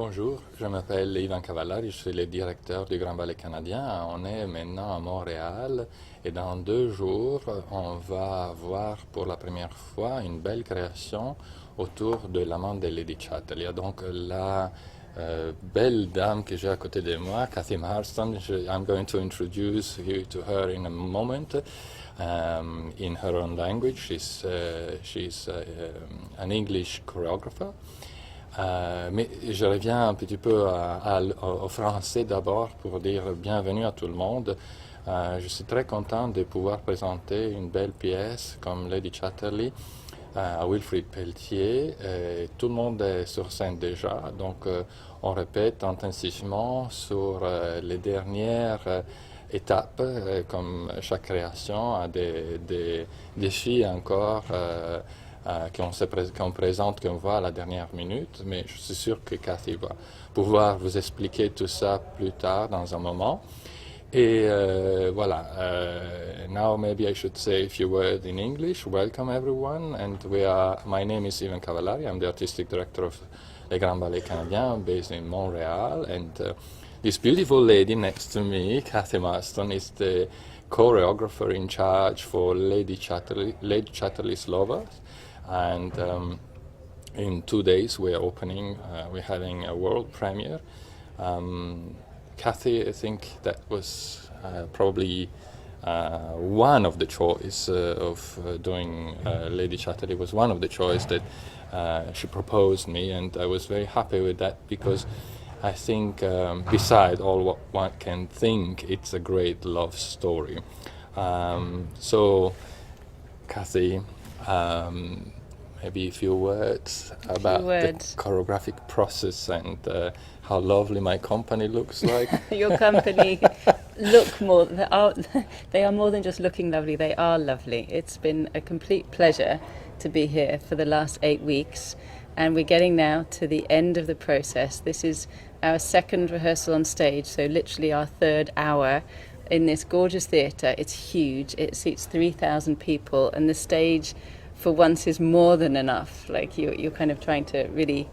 Bonjour, je m'appelle Ivan Cavallari, je suis le directeur du Grand Ballet canadien. On est maintenant à Montréal et dans 2 jours, on va voir pour la première fois une belle création autour de l'amant de Lady Chatterley. Donc la belle dame que j'ai à côté de moi, Cathy Marston, I'm going to introduce you to her in a moment. In her own language, she's an English choreographer. Mais je reviens un petit peu au français d'abord pour dire bienvenue à tout le monde. Je suis très content de pouvoir présenter une belle pièce comme Lady Chatterley à Wilfrid Pelletier. Tout le monde est sur scène déjà, donc on répète intensivement sur les dernières étapes, comme chaque création a des défis encore qu'on présente, qu'on voit à la dernière minute, mais je suis sûr que Cathy va pouvoir vous expliquer tout ça plus tard dans un moment. Et voilà, now maybe I should say a few words in English. Welcome everyone, and my name is Ivan Cavallari, I'm the artistic director of the Grand Ballet Canadien based in Montreal, and this beautiful lady next to me, Cathy Marston, is the choreographer in charge for Lady Chatterley's Lovers. And in 2 days we're having a world premiere. Cathy, I think that was probably one of the choice of doing Lady Chatterley was one of the choice that she proposed me, and I was very happy with that because I think beside all what one can think, it's a great love story. So Cathy, maybe a few words about the choreographic process and how lovely my company looks like. Your company they are more than just looking lovely, they are lovely. It's been a complete pleasure to be here for the last 8 weeks, and we're getting now to the end of the process. This is our second rehearsal on stage, so literally our third hour in this gorgeous theatre. It's huge, it seats 3,000 people, and the stage for once is more than enough. Like you're kind of trying to really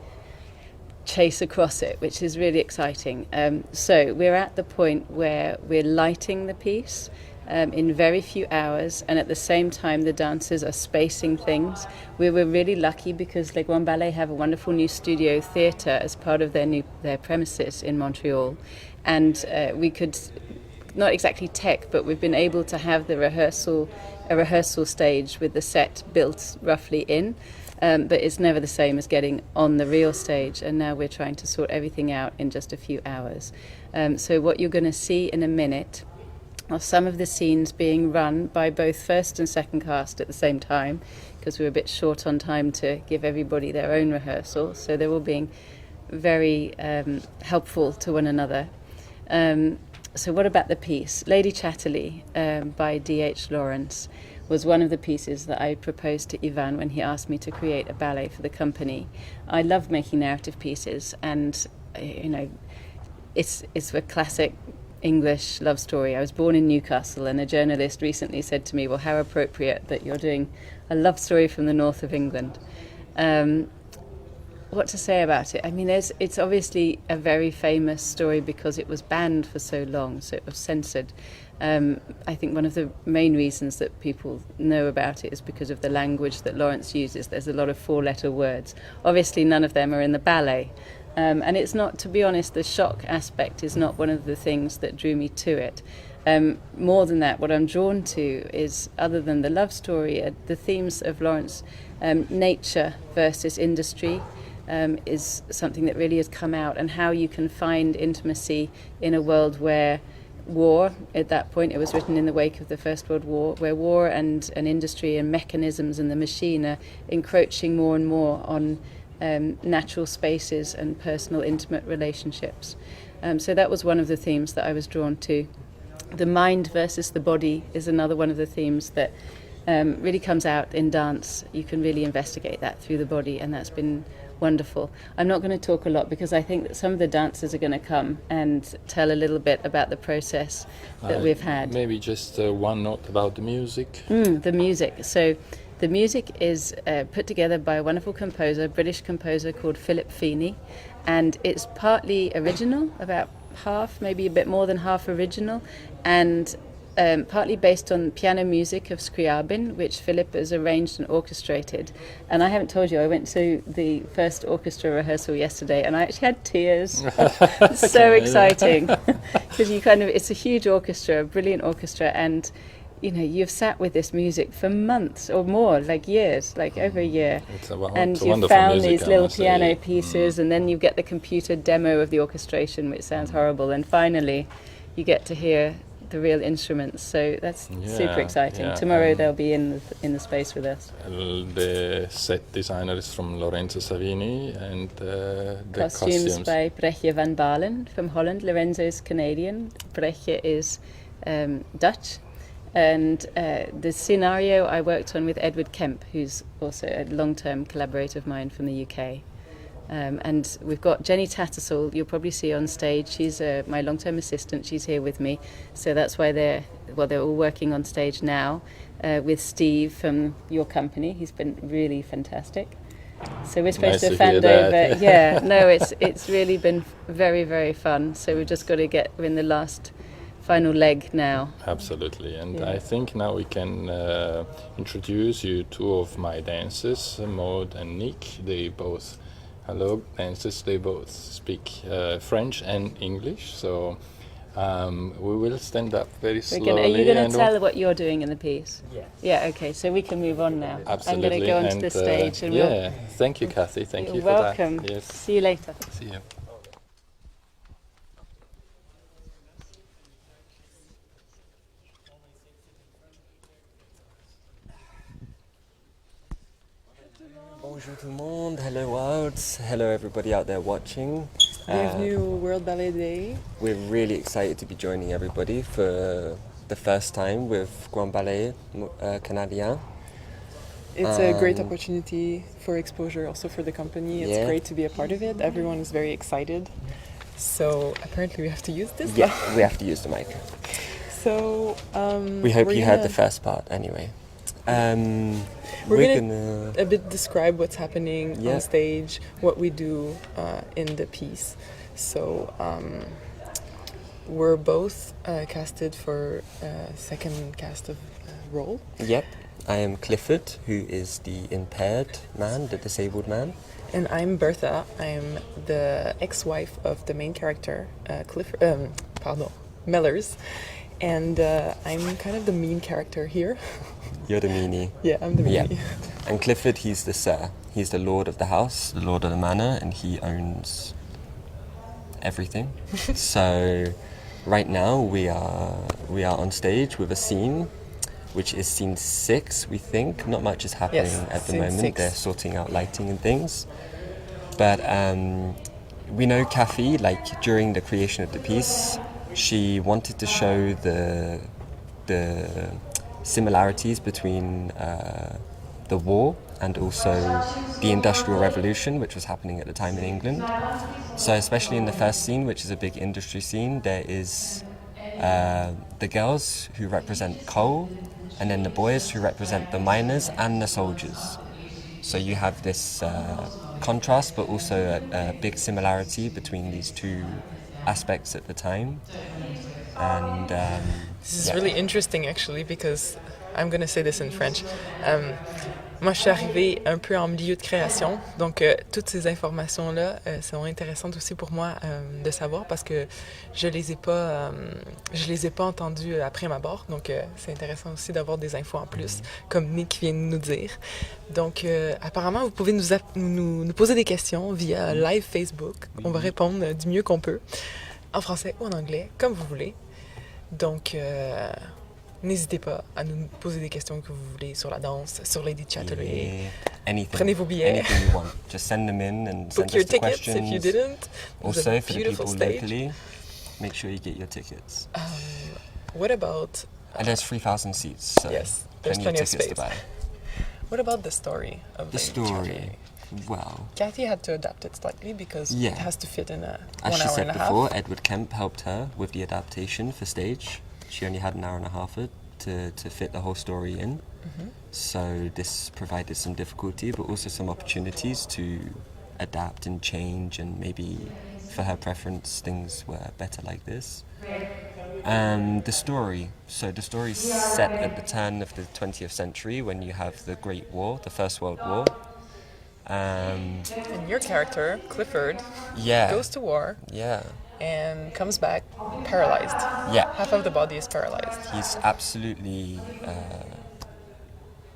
chase across it, which is really exciting. So we're at the point where we're lighting the piece in very few hours, and at the same time the dancers are spacing things. We were really lucky because Le Grand Ballet have a wonderful new studio theatre as part of their premises in Montreal, and we could, not exactly tech, but we've been able to have a rehearsal stage with the set built roughly in, but it's never the same as getting on the real stage, and now we're trying to sort everything out in just a few hours. So what you're going to see in a minute are some of the scenes being run by both first and second cast at the same time, because we were a bit short on time to give everybody their own rehearsal, so they're all being very helpful to one another. So what about the piece? Lady Chatterley by D.H. Lawrence was one of the pieces that I proposed to Ivan when he asked me to create a ballet for the company. I love making narrative pieces, and it's a classic English love story. I was born in Newcastle, and a journalist recently said to me, well, how appropriate that you're doing a love story from the north of England. What to say about it? I mean, it's obviously a very famous story because it was banned for so long, so it was censored. I think one of the main reasons that people know about it is because of the language that Lawrence uses. There's a lot of 4-letter words. Obviously, none of them are in the ballet. And it's not, to be honest, the shock aspect is not one of the things that drew me to it. More than that, what I'm drawn to is, other than the love story, the themes of Lawrence, nature versus industry, is something that really has come out, and how you can find intimacy in a world where war, at that point it was written in the wake of the First World War, where war and industry and mechanisms and the machine are encroaching more and more on natural spaces and personal intimate relationships. So that was one of the themes that I was drawn to. The mind versus the body is another one of the themes that really comes out in dance. You can really investigate that through the body, and that's been wonderful. I'm not going to talk a lot because I think that some of the dancers are going to come and tell a little bit about the process that we've had. Maybe just one note about the music. The music. So The music is put together by a wonderful composer, a British composer called Philip Feeney, and it's partly original, about half, maybe a bit more than half original, and partly based on piano music of Scriabin, which Philip has arranged and orchestrated. And I haven't told you, I went to the first orchestra rehearsal yesterday, and I actually had tears. It's so exciting, because it's a huge orchestra, a brilliant orchestra, and you've sat with this music for months or more, like years, like over a year. And you've found these little piano pieces, and then you get the computer demo of the orchestration, which sounds horrible, and finally you get to hear the real instruments. So that's super exciting. Yeah. Tomorrow they'll be in the space with us. The set designer is from Lorenzo Savini, and the costumes by Brechtje van Balen from Holland. Lorenzo's Canadian, Brechtje is Dutch. And the scenario I worked on with Edward Kemp, who's also a long-term collaborator of mine from the UK. And we've got Jenny Tattersall, you'll probably see on stage. She's my long-term assistant. She's here with me. So that's why they're all working on stage now with Steve from your company. He's been really fantastic. So we're supposed to hand over. Yeah, no, it's really been very, very fun. So we've just got to we're in the last final leg now. Absolutely, and I think now we can introduce you two of my dancers, Maud and Nick. They both dancers. They both speak French and English, so we will stand up very slowly. Are you going to tell what you're doing in the piece? Yeah, okay, so we can move on now. Absolutely. I'm going to go onto the stage. And thank you, Kathy. Thank you for welcome. that. Yes. See you later. See you. Bonjour tout le monde, hello world, hello everybody out there watching. Bienvenue au World Ballet Day. We're really excited to be joining everybody for the first time with Grand Ballet Canadiens. It's a great opportunity for exposure also for the company. It's great to be a part of it. Everyone is very excited. So apparently we have to use this. Yeah, we have to use the mic. So we hope you heard the first part anyway. We're gonna a bit describe what's happening on stage, what we do in the piece. So we're both casted for a second cast of role. Yep, I am Clifford, who is the impaired man, the disabled man. And I'm Bertha. I'm the ex-wife of the main character, Mellors. And I'm kind of the mean character here. You're the meanie. Yeah, I'm the meanie. Yeah. And Clifford, he's the sir. He's the lord of the house, the lord of the manor, and he owns everything. So right now we are on stage with a scene, which is scene 6, we think. Not much is happening at the moment. 6. They're sorting out lighting and things. But we know Kathy, like during the creation of the piece, she wanted to show the similarities between the war and also the Industrial Revolution, which was happening at the time in England. So especially in the first scene, which is a big industry scene, there is the girls who represent coal, and then the boys who represent the miners and the soldiers. So you have this contrast, but also a big similarity between these two aspects at the time. And this is really interesting actually, because I'm going to say this in French. Moi, je suis arrivée un peu en milieu de création, donc toutes ces informations-là sont intéressantes aussi pour moi de savoir, parce que je les ai pas entendues après ma barre, donc c'est intéressant aussi d'avoir des infos en plus, comme Nick vient de nous dire. Donc apparemment, vous pouvez nous poser des questions via live Facebook. On va répondre du mieux qu'on peut, en français ou en anglais, comme vous voulez. Donc n'hésitez pas à nous poser des questions que vous voulez sur la danse, sur Lady Chatelier. Anything. Prenez vos billets. Anything you want. Just send them in and book send your us the tickets questions. if you didn't. Also, for the people locally, make sure you get your tickets. What about... and there's 3,000 seats, so yes, there's plenty of tickets space to buy. What about the story of The Lady story, Chatelier? well... Kathy had to adapt it slightly because it has to fit in a 1 As she hour said and a before, half. Edward Kemp helped her with the adaptation for stage. She only had an hour and a half to fit the whole story in. So this provided some difficulty, but also some opportunities to adapt and change, and maybe for her preference things were better like this. The story. So the story is set at the turn of the 20th century when you have the Great War, the First World War. And your character, Clifford, Yeah. goes to war Yeah. and comes back paralyzed. Yeah. Half of the body is paralyzed. He's absolutely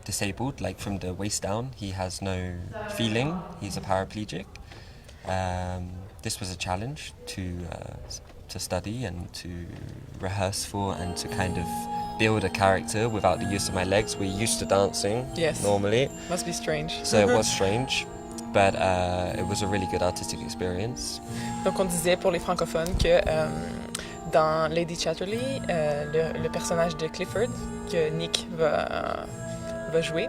disabled, like from the waist down. He has no feeling. He's a paraplegic. This was a challenge to study and to rehearse for, and to kind of build a character without the use of my legs. We're used to dancing normally. Must be strange. So it was strange, but it was a really good artistic experience. Donc on disait pour les francophones que dans Lady Chatterley, le personnage de Clifford, que Nick va jouer,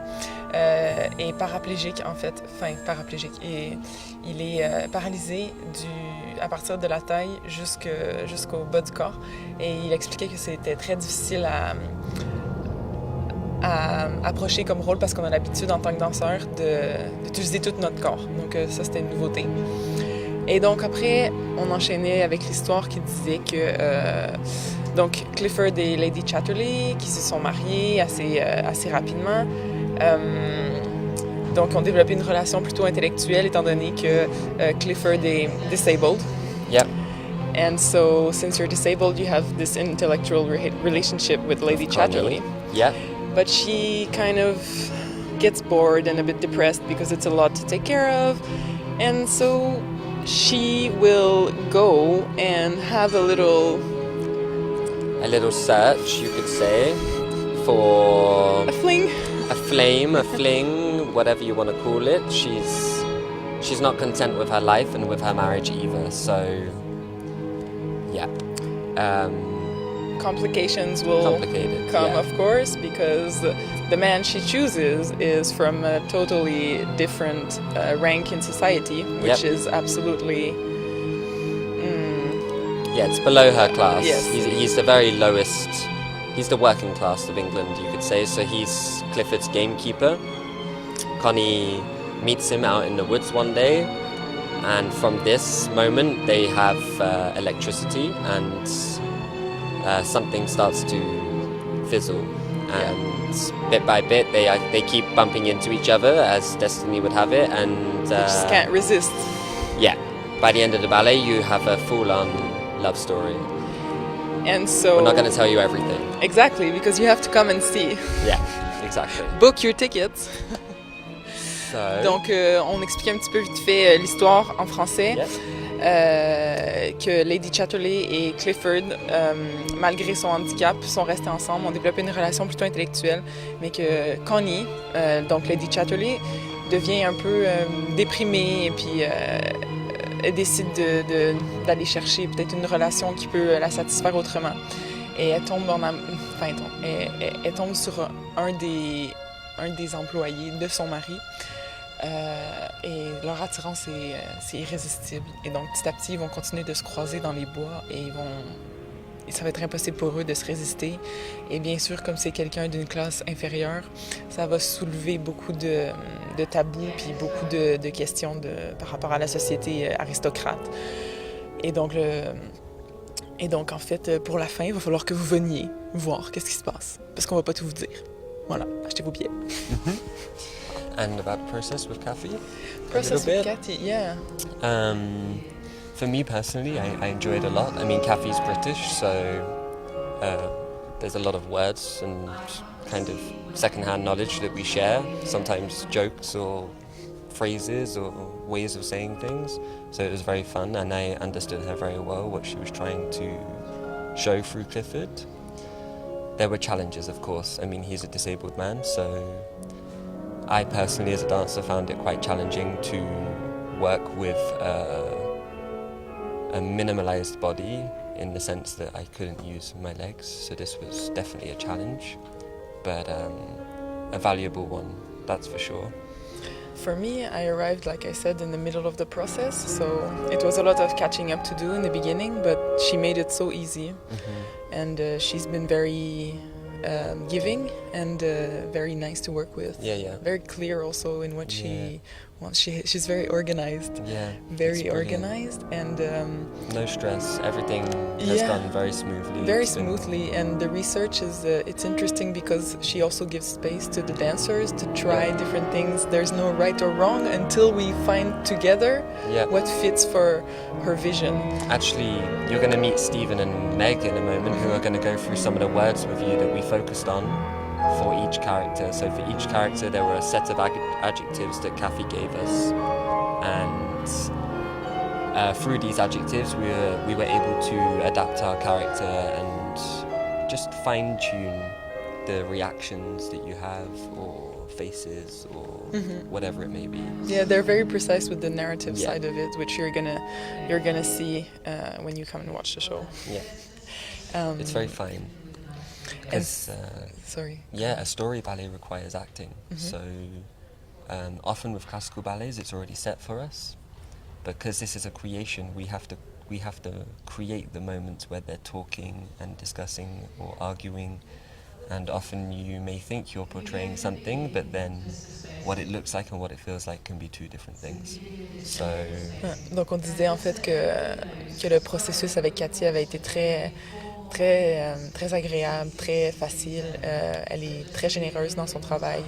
est paraplégique en fait, paraplégique. Et il est paralysé à partir de la taille jusqu'au bas du corps. Et il expliquait que c'était très difficile à approcher comme rôle parce qu'on a l'habitude en tant que danseur d'utiliser tout notre corps. Donc ça, c'était une nouveauté. Et donc après, on enchaînait avec l'histoire qui disait que donc Clifford et Lady Chatterley qui se sont mariés assez rapidement. Donc ont développé une relation plutôt intellectuelle étant donné que Clifford est disabled. Yep. And so since you're disabled, you have this intellectual relationship with Lady Chatterley. Yeah. But she kind of gets bored and a bit depressed because it's a lot to take care of. And so she will go and have a little search, you could say, for a fling, a fling, whatever you want to call it. She's not content with her life and with her marriage either. So yeah, complications will come, of course, because the man she chooses is from a totally different rank in society, which is absolutely... Yeah, it's below her class. Yes. He's the very lowest, he's the working class of England, you could say. So he's Clifford's gamekeeper. Connie meets him out in the woods one day, and from this moment they have electricity, and something starts to fizzle, and bit by bit they keep bumping into each other as destiny would have it, and they just can't resist. Yeah, by the end of the ballet you have a full-on love story. And so we're not going to tell you everything. Exactly, because you have to come and see. Yeah, exactly. Book your tickets. So, donc on explique un petit peu vite fait l'histoire en français. Que Lady Chatterley et Clifford, malgré son handicap, sont restés ensemble, ont développé une relation plutôt intellectuelle, mais que Connie, donc Lady Chatterley, devient un peu déprimée, et puis elle décide d'aller chercher peut-être une relation qui peut la satisfaire autrement. Et elle tombe elle tombe sur un des employés de son mari. Et leur attirance c'est irrésistible. Et donc, petit à petit, ils vont continuer de se croiser dans les bois et ça va être impossible pour eux de se résister. Et bien sûr, comme c'est quelqu'un d'une classe inférieure, ça va soulever beaucoup de tabous puis beaucoup de questions par rapport à la société aristocrate. Et donc, en fait, pour la fin, il va falloir que vous veniez voir qu'est-ce qui se passe. Parce qu'on va pas tout vous dire. Voilà, achetez vos billets. And about process with Kathy? Process with Kathy, yeah. For me personally, I enjoyed a lot. I mean, Kathy's British, so there's a lot of words and kind of second-hand knowledge that we share, sometimes jokes or phrases or ways of saying things. So it was very fun, and I understood her very well, what she was trying to show through Clifford. There were challenges, of course. I mean, he's a disabled man, so I personally, as a dancer, found it quite challenging to work with a minimalized body, in the sense that I couldn't use my legs, so this was definitely a challenge, but a valuable one, that's for sure. For me, I arrived, like I said, in the middle of the process, so it was a lot of catching up to do in the beginning, but she made it so easy, and she's been very giving and very nice to work with. Yeah. Very clear also in what she wants. She's very organized. Yeah. Very organized and no stress. Everything has gone very smoothly. Very smoothly, and the research is it's interesting because she also gives space to the dancers to try different things. There's no right or wrong until we find together what fits for her vision. Actually, you're going to meet Stephen and Meg in a moment, who are going to go through some of the words with you that we focused on for each character. So for each character there were a set of adjectives that Kathy gave us, and through these adjectives we were able to adapt our character and just fine-tune the reactions that you have, or faces, or whatever it may be. Yeah, they're very precise with the narrative side of it, which you're gonna see when you come and watch the show. Yeah, it's very fine. Because a story ballet requires acting. So often with classical ballets, it's already set for us. Because this is a creation, we have to create the moments where they're talking and discussing or arguing. And often you may think you're portraying something, but then what it looks like and what it feels like can be two different things. So... Donc on disait en fait que le processus avec Cathy avait été très agréable, très facile. Elle est très généreuse dans son travail,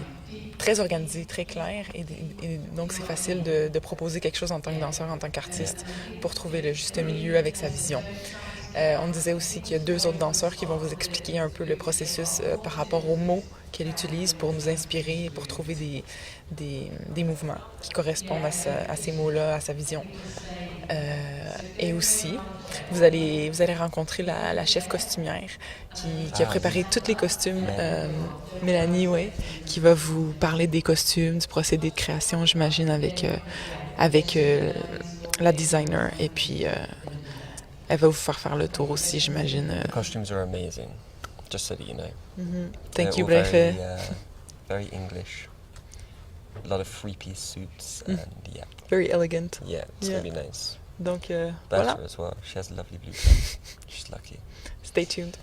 très organisée, très claire, et donc c'est facile de proposer quelque chose en tant que danseur, en tant qu'artiste, pour trouver le juste milieu avec sa vision. On disait aussi qu'il y a 2 autres danseurs qui vont vous expliquer un peu le processus par rapport aux mots qu'elle utilise pour nous inspirer, pour trouver des mouvements qui correspondent à ces mots-là, à sa vision. Et aussi, vous allez rencontrer la chef costumière qui a préparé tous les costumes, Mélanie, qui va vous parler des costumes, du procédé de création, j'imagine, avec la designer. Et puis... elle va vous faire le tour aussi, j'imagine. The costumes are amazing, just so that you know. Thank you, very, very English. A lot of 3-piece suits and very elegant. Yeah, it's really nice. Donc, Bertha as well. She has a lovely blue dress. She's lucky. Stay tuned.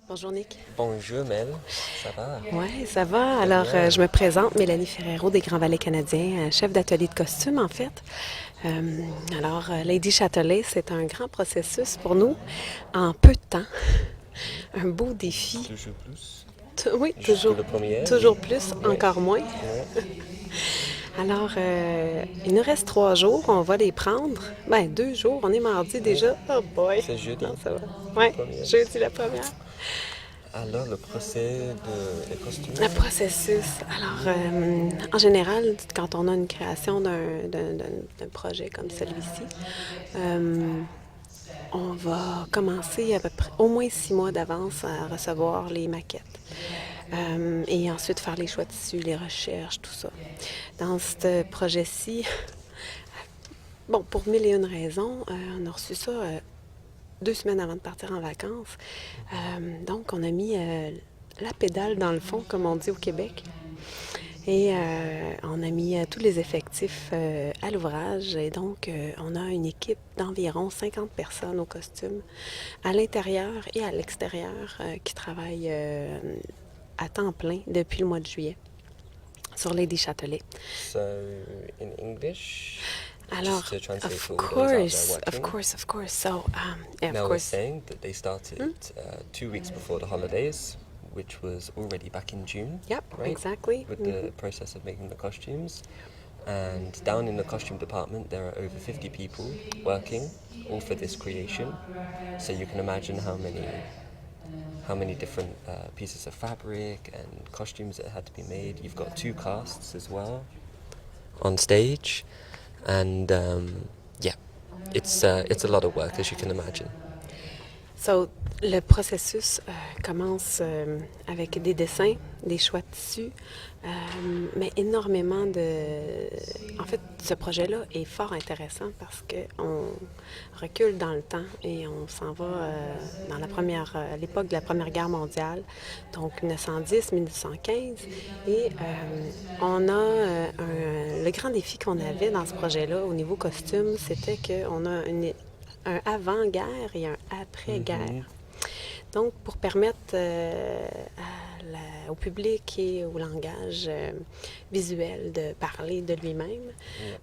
Bonjour Nick. Bonjour Mel, ça va? Oui, ça va. Alors, je me présente, Mélanie Ferrero des Grands Ballets Canadiens, chef d'atelier de costume en fait. Alors, Lady Châtelet, c'est un grand processus pour nous en peu de temps. Un beau défi. Toujours plus? Oui, toujours plus, encore moins. Ouais. Alors, il nous reste 3 jours, on va les prendre. 2 jours, on est mardi déjà. Oh boy! C'est jeudi? Non, ça va. Oui, jeudi la première. Alors, le procès des costumes? Le processus. Alors, en général, quand on a une création d'un projet comme celui-ci, on va commencer à peu près au moins 6 mois d'avance à recevoir les maquettes. Et ensuite faire les choix de tissus, les recherches, tout ça. Dans ce projet-ci, pour 1001 raisons, on a reçu ça 2 semaines avant de partir en vacances. Donc, on a mis la pédale dans le fond, comme on dit au Québec. Et on a mis tous les effectifs à l'ouvrage. Et donc, on a une équipe d'environ 50 personnes au costume, à l'intérieur et à l'extérieur, qui travaillent à temps plein depuis le mois de juillet sur Lady Châtelet. So, in English? Alors, of course. So, now we're saying that they started 2 weeks before the holidays, which was already back in June. Yep, right? Exactly. With the process of making the costumes. And down in the costume department, there are over 50 people working, all for this creation. So you can imagine how many how many different pieces of fabric and costumes that had to be made. You've got 2 casts as well on stage, and it's a lot of work, as you can imagine. So, le processus commence avec des dessins, des choix de tissus, mais énormément de... En fait, ce projet-là est fort intéressant parce qu'on recule dans le temps et on s'en va dans l'époque de la Première Guerre mondiale, donc 1910-1915. Et on a le grand défi qu'on avait dans ce projet-là au niveau costume, c'était qu'on a un avant-guerre et un après-guerre. Donc, pour permettre au public et au langage visuel de parler de lui-même,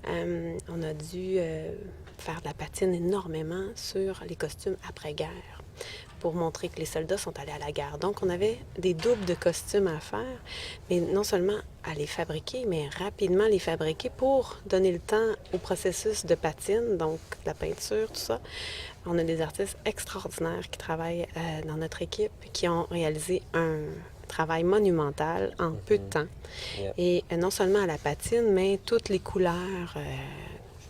on a dû faire de la patine énormément sur les costumes après-guerre pour montrer que les soldats sont allés à la guerre. Donc, on avait des doubles de costumes à faire, mais non seulement à les fabriquer, mais rapidement les fabriquer pour donner le temps au processus de patine, donc la peinture, tout ça. On a des artistes extraordinaires qui travaillent dans notre équipe, qui ont réalisé un travail monumental en peu de temps. Et non seulement à la patine, mais toutes les couleurs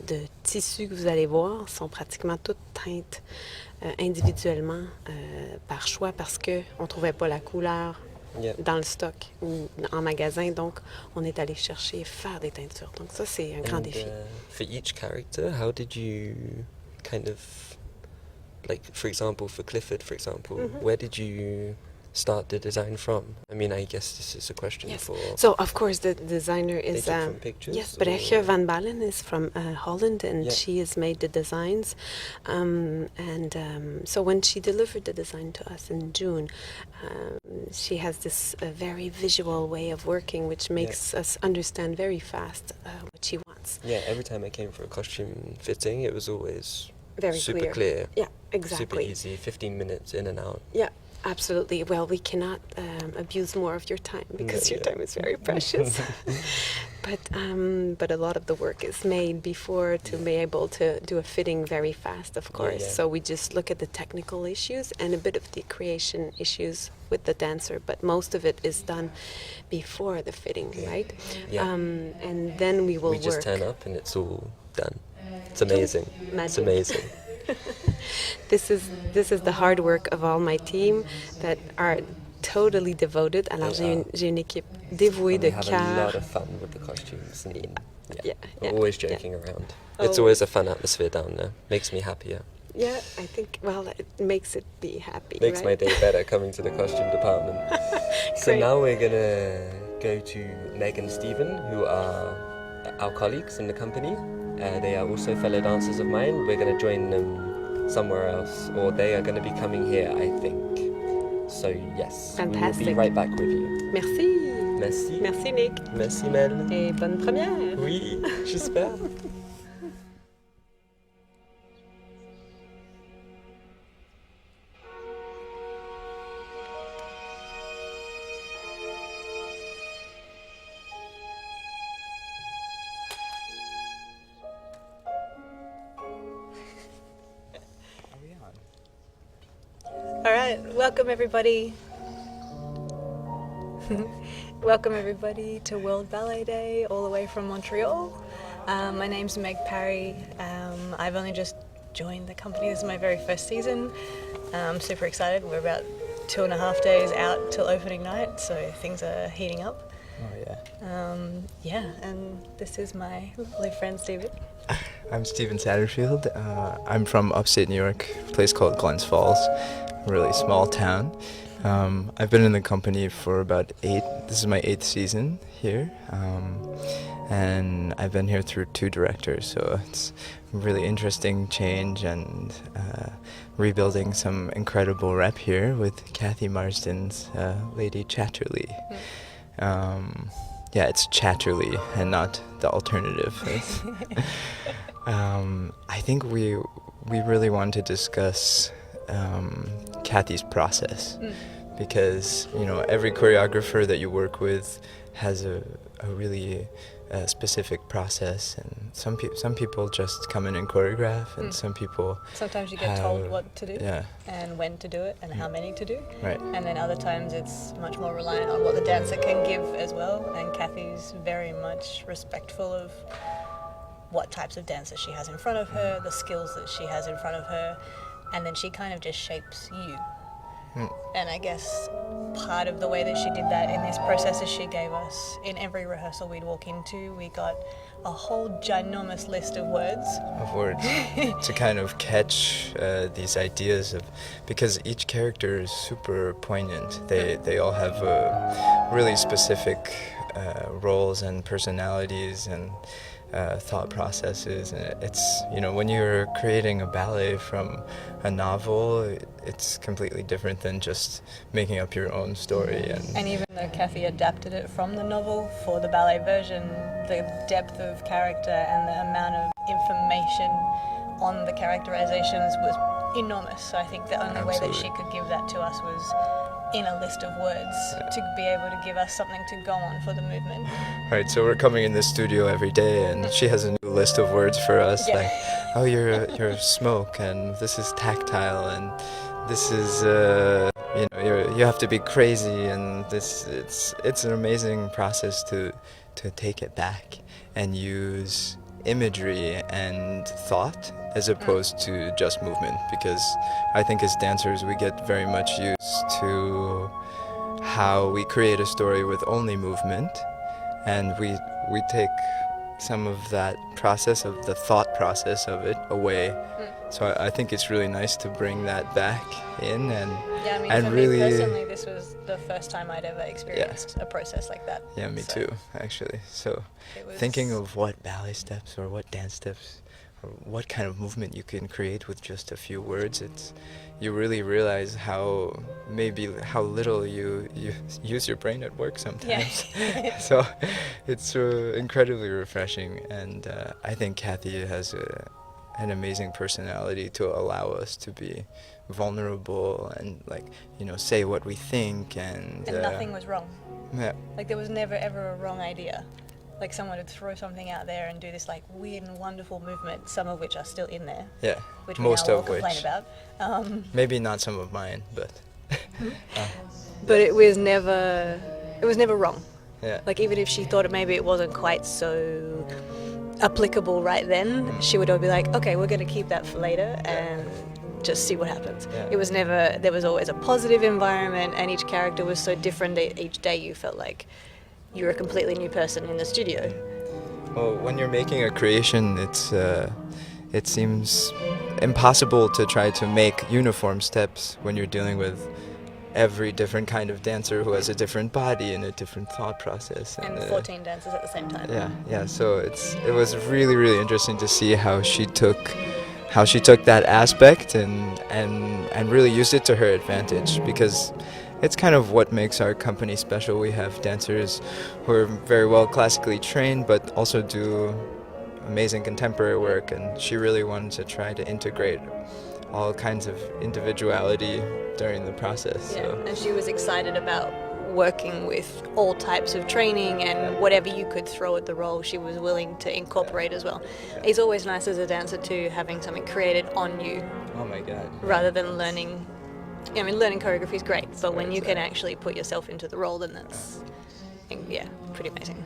de tissus que vous allez voir sont pratiquement toutes teintes individuellement par choix parce qu'on ne trouvait pas la couleur dans le stock ou en magasin. Donc, on est allé chercher faire des teintures. Donc ça, c'est un grand défi. For each character, how did you kind of, like, for example, for Clifford, for example, where did you start the design from? I mean, I guess this is a question for... So, of course, the designer is... from pictures? Yes, Brechtje van Ballen is from Holland, and she has made the designs. So when she delivered the design to us in June, she has this very visual way of working, which makes us understand very fast what she wants. Yeah, every time I came for a costume fitting, it was always very super clear. Yeah, exactly. Super easy, 15 minutes in and out. Yeah. Absolutely. Well, we cannot abuse more of your time because your time is very precious. But a lot of the work is made before to be able to do a fitting very fast, of course. So we just look at the technical issues and a bit of the creation issues with the dancer, but most of it is done before the fitting, right? Yeah. And then we will work. We just turn up and it's all done. It's amazing. Magic. It's amazing. This is the hard work of all my team that are totally devoted. Alors j'ai une équipe dévouée de cœur. We have a lot of fun with the costumes. And we're always joking around. Oh. It's always a fun atmosphere down there. Makes me happier. Yeah, I think, well, it makes it be happy, Makes my day better coming to the costume department. So now we're going to go to Meg and Stephen, who are our colleagues in the company. They are also fellow dancers of mine. We're going to join them somewhere else, or they are going to be coming here, I think. So yes, Fantastic. we will be right back with you. Merci. Merci. Merci, Nick. Merci, Mel. Et bonne première. Oui, j'espère. All right, welcome everybody. Welcome everybody to World Ballet Day, all the way from Montreal. My name's Meg Parry. I've only just joined the company. This is my very first season. I'm super excited. We're about 2.5 days out till opening night, so things are heating up. Oh yeah. And this is my lovely friend Steven. I'm Steven Satterfield. I'm from upstate New York, a place called Glens Falls, a really small town. I've been in the company for about this is my 8th season here, and I've been here through 2 directors, so it's a really interesting change and rebuilding some incredible rep here with Kathy Marsden's Lady Chatterley. Yeah, it's Chatterley and not the alternative. I think we really want to discuss Kathy's process, because every choreographer that you work with has a really a specific process, and some people just come in and choreograph, and some people sometimes you get told what to do yeah. and when to do it and how many to do. Right. And then other times it's much more reliant on what the dancer can give as well. And Kathy's very much respectful of what types of dancers she has in front of her, the skills that she has in front of her, and then she kind of just shapes you. And I guess part of the way that she did that in this process is she gave us, in every rehearsal we'd walk into, we got a whole ginormous list of words. To kind of catch these ideas of, because each character is super poignant. They all have really specific roles and personalities and thought processes, and it's, you know, when you're creating a ballet from a novel, it's completely different than just making up your own story. And even though Kathy adapted it from the novel for the ballet version, the depth of character and the amount of information on the characterizations was enormous. So I think the only way that she could give that to us was in a list of words to be able to give us something to go on for the movement. Right, so we're coming in the studio every day and she has a new list of words for us, like, oh, you're smoke, and this is tactile, and this is you know, you have to be crazy, and it's an amazing process to take it back and use imagery and thought as opposed to just movement, because I think as dancers we get very much used to how we create a story with only movement, and we take some of that process, of the thought process of it, away. So I think it's really nice to bring that back in, and yeah, I mean, and for really, me personally, this was the first time I'd ever experienced a process like that. Yeah, me too, actually. So thinking of what ballet steps or what dance steps or what kind of movement you can create with just a few words, you really realize how little you use your brain at work sometimes. Yeah. So it's incredibly refreshing, and I think Kathy has an amazing personality to allow us to be vulnerable and, like, you know, say what we think, and nothing was wrong. Yeah. Like, there was never ever a wrong idea. Like, someone would throw something out there and do this like weird and wonderful movement, some of which are still in there. Yeah, which most we now of all which. complain about. Maybe not some of mine, but. But it was never wrong. Yeah. Like, even if she thought maybe it wasn't quite so applicable right then, she would all be like, okay, we're going to keep that for later and just see what happens. Yeah. It was never, there was always a positive environment, and each character was so different that each day you felt like you were a completely new person in the studio. Well, when you're making a creation, it seems impossible to try to make uniform steps when you're dealing with every different kind of dancer who has a different body and a different thought process. And 14 dancers at the same time. Yeah. So it was really, really interesting to see how she took that aspect and really used it to her advantage, because it's kind of what makes our company special. We have dancers who are very well classically trained but also do amazing contemporary work, and she really wanted to try to integrate all kinds of individuality during the process. Yeah, So. and she was excited about working with all types of training, and whatever you could throw at the role she was willing to incorporate as well. It's always nice as a dancer too, having something created on you. Oh my God. Rather than learning. I mean, learning choreography is great, but when you can actually put yourself into the role, then that's, pretty amazing.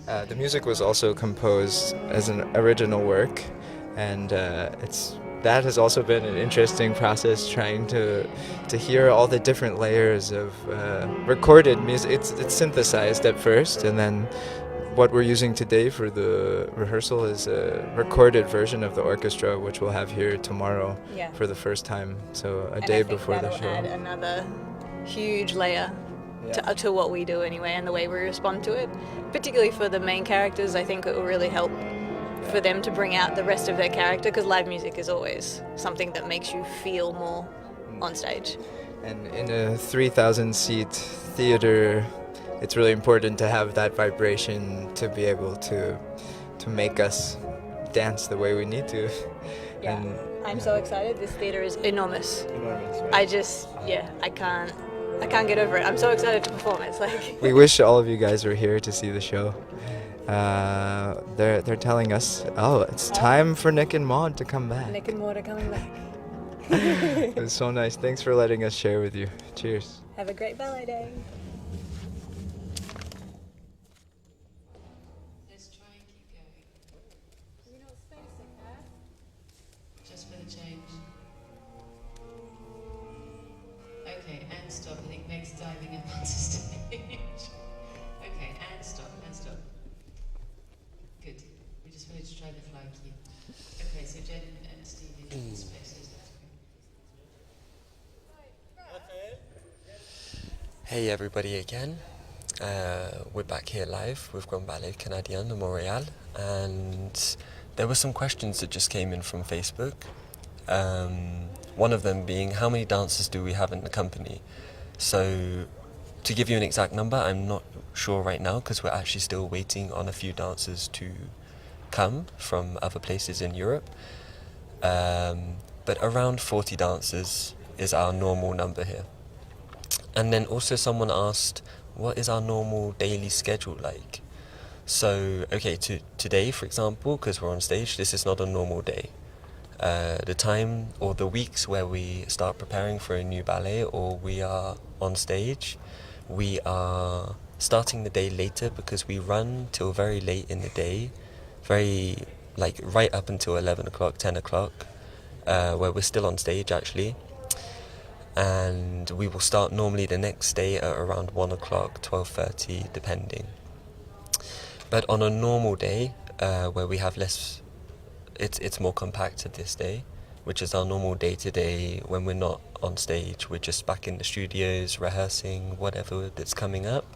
The music was also composed as an original work, and that has also been an interesting process, trying to hear all the different layers of recorded music. It's synthesized at first, and then what we're using today for the rehearsal is a recorded version of the orchestra, which we'll have here tomorrow for the first time, so a day before the show. Add another huge layer to what we do anyway, and the way we respond to it. Particularly for the main characters, I think it will really help for them to bring out the rest of their character, because live music is always something that makes you feel more on stage. And in a 3,000-seat theater, it's really important to have that vibration to be able to make us dance the way we need to. Yeah, I'm so excited. This theater is enormous. Right? I can't get over it. I'm so excited to perform. It's like we wish all of you guys were here to see the show. they're telling us, oh, it's time for Nick and Maud to come back. Nick and Maud are coming back. It was so nice. Thanks for letting us share with you. Cheers. Have a great ballet day. Let's try and keep going. You're not spacing, huh? Just for the change. Okay, and stop. I think Meg's diving up onto stage. Okay, and stop, and stop. Good. We just wanted to try the fly key. Okay, so Jen and Steve in spaces. That's great. Hey everybody again. We're back here live with Grand Ballet Canadiens de Montréal, and there were some questions that just came in from Facebook. One of them being, how many dancers do we have in the company? So to give you an exact number, I'm not sure right now because we're actually still waiting on a few dancers to come from other places in Europe. But around 40 dancers is our normal number here. And then also someone asked, what is our normal daily schedule like? So, okay, today, for example, because we're on stage, this is not a normal day. The time or the weeks where we start preparing for a new ballet or we are on stage, we are starting the day later because we run till very late in the day, right up until 11 o'clock, 10 o'clock, where we're still on stage actually. And we will start normally the next day at around 1 o'clock, 12:30, depending. But on a normal day, where we have less, it's more compacted this day, which is our normal day-to-day when we're not on stage. We're just back in the studios, rehearsing, whatever that's coming up.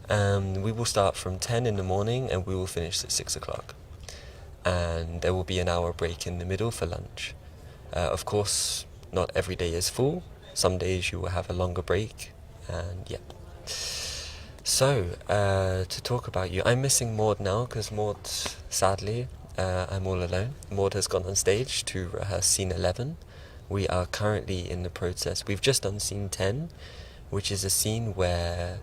We will start from 10 in the morning and we will finish at 6 o'clock. And there will be an hour break in the middle for lunch. Of course, not every day is full. Some days you will have a longer break, and yeah. So, to talk about you, I'm missing Maud now, because Maud, sadly, I'm all alone. Maud has gone on stage to rehearse scene 11. We are currently in the process. We've just done scene 10, which is a scene where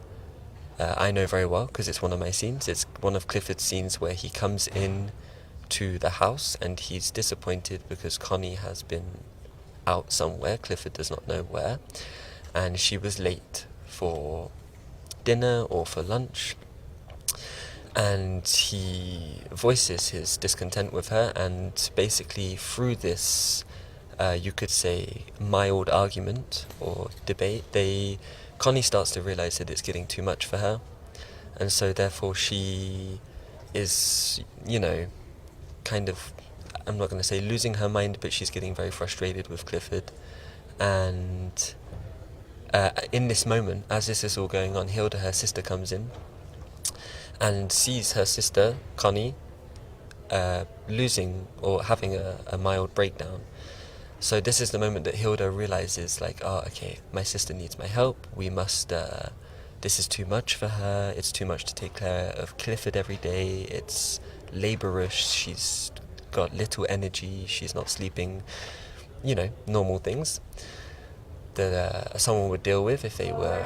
I know very well, because it's one of my scenes. It's one of Clifford's scenes where he comes in to the house, and he's disappointed because Connie has been out somewhere, Clifford does not know where, and she was late for dinner or for lunch, and he voices his discontent with her, and basically through this you could say mild argument or debate, Connie starts to realize that it's getting too much for her, and so therefore she is, kind of, I'm not going to say losing her mind, but she's getting very frustrated with Clifford. And in this moment, as this is all going on, Hilda, her sister, comes in and sees her sister, Connie, losing or having a mild breakdown. So this is the moment that Hilda realizes, okay, my sister needs my help. We must, this is too much for her. It's too much to take care of Clifford every day. It's laborious. She's got little energy, she's not sleeping, normal things that someone would deal with if they were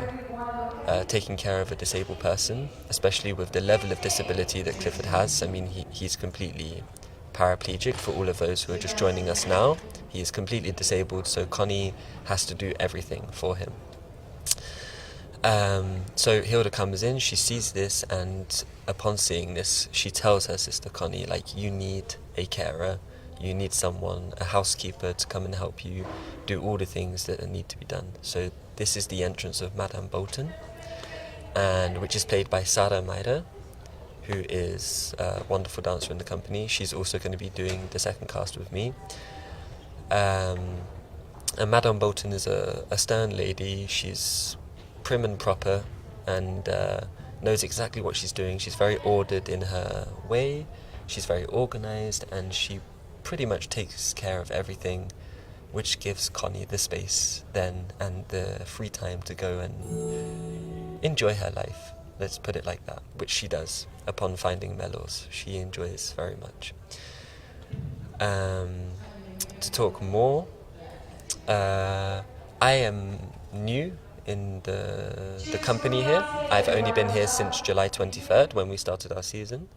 taking care of a disabled person, especially with the level of disability that Clifford has. I mean, he's completely paraplegic. For all of those who are just joining us now, he is completely disabled, so Connie has to do everything for him. So Hilda comes in, she sees this, and upon seeing this, she tells her sister Connie, you need a carer, you need someone, a housekeeper to come and help you do all the things that need to be done. So this is the entrance of Madame Bolton, and which is played by Sarah Mayra, who is a wonderful dancer in the company. She's also going to be doing the second cast with me. And Madame Bolton is a stern lady. She's prim and proper and knows exactly what she's doing. She's very ordered in her way, she's very organized, and she pretty much takes care of everything, which gives Connie the space then and the free time to go and enjoy her life, let's put it like that, which she does upon finding Melrose. She enjoys very much. To talk more, I am new in the company here. I've only been here since July 23rd when we started our season.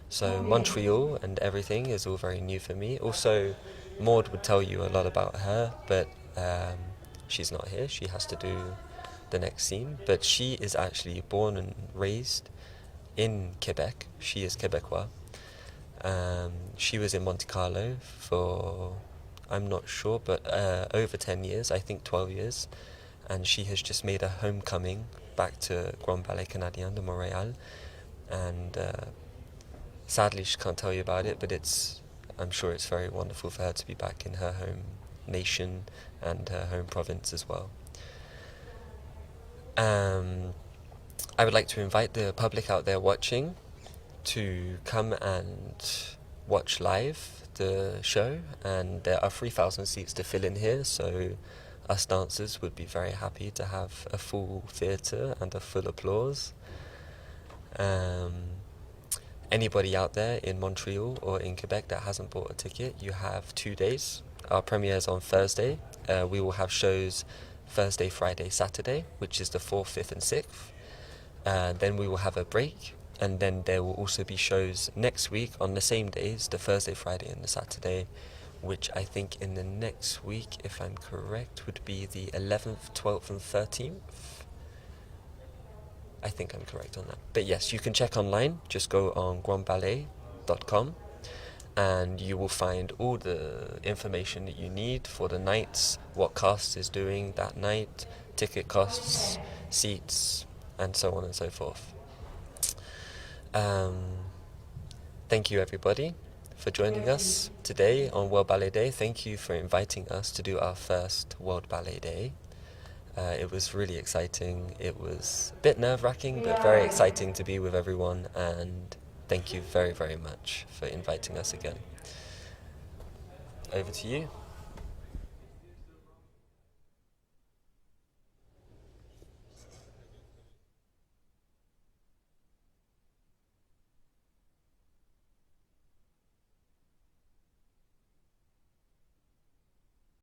So Montreal and everything is all very new for me. Also, Maud would tell you a lot about her, but she's not here. She has to do the next scene. But she is actually born and raised in Quebec. She is Quebecois. She was in Monte Carlo for, I'm not sure, but over 10 years, I think 12 years. And she has just made a homecoming back to Grand Ballet Canadien de Montréal. And sadly, she can't tell you about it, but I'm sure it's very wonderful for her to be back in her home nation and her home province as well. I would like to invite the public out there watching to come and watch live the show, and there are 3,000 seats to fill in here, so us dancers would be very happy to have a full theatre and a full applause. Anybody out there in Montreal or in Quebec that hasn't bought a ticket, you have 2 days. Our premiere is on Thursday. We will have shows Thursday, Friday, Saturday, which is the 4th, 5th and 6th. Then we will have a break, and then there will also be shows next week on the same days, the Thursday, Friday and the Saturday, which I think in the next week, if I'm correct, would be the 11th, 12th and 13th. I think I'm correct on that. But yes, you can check online. Just go on grandballet.com and you will find all the information that you need for the nights, what cast is doing that night, ticket costs, seats, and so on and so forth. Thank you everybody for joining us today on World Ballet Day. Thank you for inviting us to do our first World Ballet Day. It was really exciting. It was a bit nerve-wracking, but very exciting to be with everyone, and thank you very, very much for inviting us again. Over to you.